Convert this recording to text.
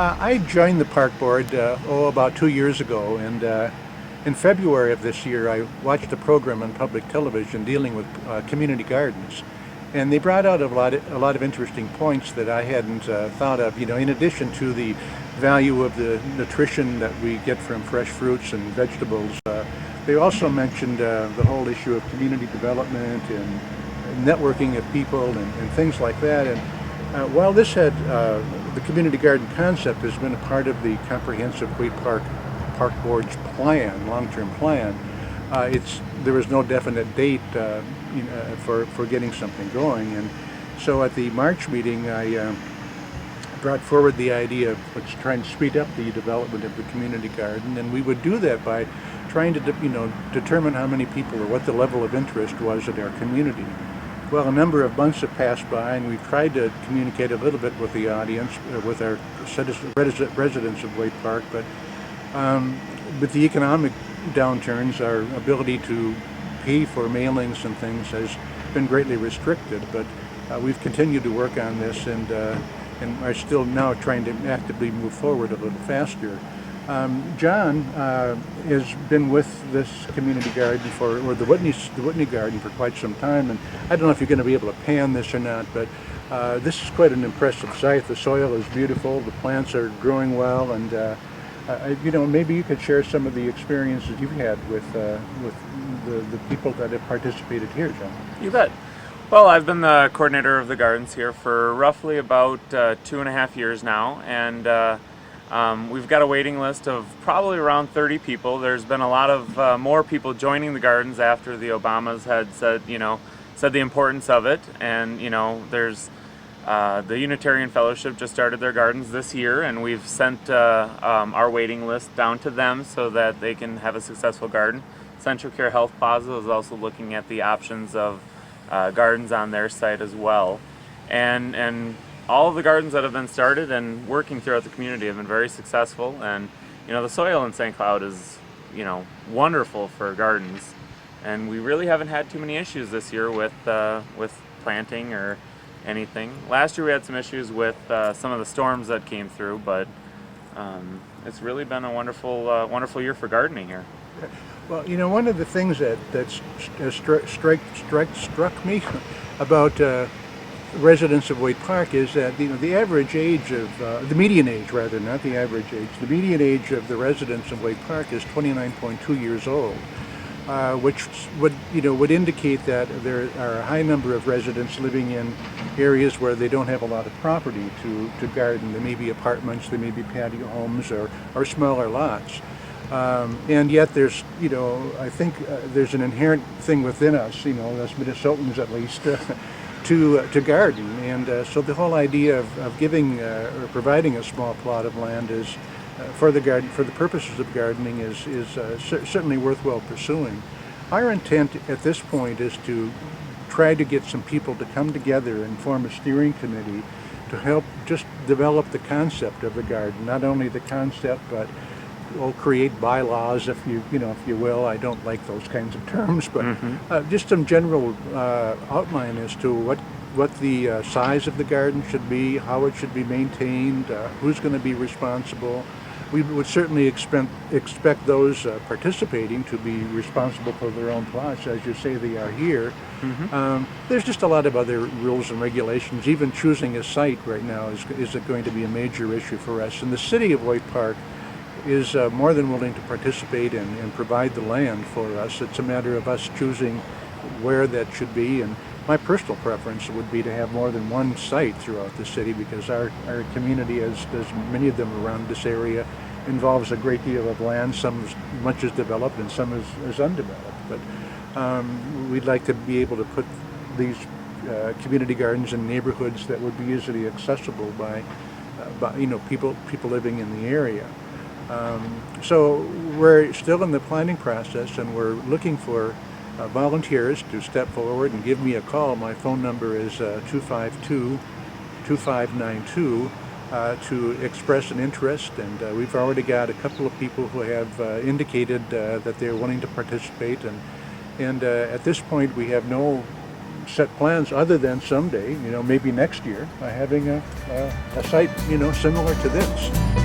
I joined the park board about 2 years ago, and in February of this year, I watched a program on public television dealing with community gardens, and they brought out a lot of interesting points that I hadn't thought of. You know, in addition to the value of the nutrition that we get from fresh fruits and vegetables, they also mentioned the whole issue of community development and networking of people and things like that. And while the community garden concept has been a part of the comprehensive Wheat Park Board's plan, long-term plan, there was no definite date for getting something going. And so at the March meeting, I brought forward the idea of let's try and speed up the development of the community garden, and we would do that by trying to determine how many people or what the level of interest was in our community. Well, a number of months have passed by, and we've tried to communicate a little bit with the audience, with our residents of Wade Park, but with the economic downturns, our ability to pay for mailings and things has been greatly restricted. But we've continued to work on this, and are still now trying to actively move forward a little faster. John has been with this community garden or the Whitney garden for quite some time, and I don't know if you're going to be able to pan this or not, but this is quite an impressive site. The soil is beautiful, the plants are growing well, and maybe you could share some of the experiences you've had with the people that have participated here, John. You bet. Well, I've been the coordinator of the gardens here for roughly about 2.5 years now, and we've got a waiting list of probably around 30 people. There's been a lot of more people joining the gardens after the Obamas had said the importance of it. And there's the Unitarian Fellowship just started their gardens this year, and we've sent our waiting list down to them so that they can have a successful garden. Central Care Health Plaza is also looking at the options of gardens on their site as well, and all of the gardens that have been started and working throughout the community have been very successful. And the soil in St. Cloud is wonderful for gardens, and we really haven't had too many issues this year with planting or anything. Last year we had some issues with some of the storms that came through, but it's really been a wonderful year for gardening here. Well, one of the things that struck me about residents of Wade Park is that the average age of the median age, rather, not the average age, the median age of the residents of Wade Park is 29.2 years old, which would indicate that there are a high number of residents living in areas where they don't have a lot of property to garden. There may be apartments, there may be patio homes, or smaller lots. And yet there's, I think there's an inherent thing within us, as Minnesotans at least, to garden. And so the whole idea of giving or providing a small plot of land is for the purposes of gardening is certainly worthwhile pursuing. Our intent at this point is to try to get some people to come together and form a steering committee to help just develop the concept of the garden. Not only the concept, but we'll create bylaws, if you will. I don't like those kinds of terms, but just some general outline as to what the size of the garden should be, how it should be maintained, who's going to be responsible. We would certainly expect those participating to be responsible for their own plots, as you say they are here. There's just a lot of other rules and regulations. Even choosing a site right now is going to be a major issue for us. And the city of Wade Park is more than willing to participate and provide the land for us. It's a matter of us choosing where that should be, and my personal preference would be to have more than one site throughout the city, because our community, as many of them around this area, involves a great deal of land. Some much is developed and some is undeveloped, but we'd like to be able to put these community gardens in neighborhoods that would be easily accessible by people living in the area. So we're still in the planning process, and we're looking for volunteers to step forward and give me a call. My phone number is 252-2592 to express an interest, and we've already got a couple of people who have indicated that they're wanting to participate, and at this point we have no set plans other than someday, maybe next year, having a site, similar to this.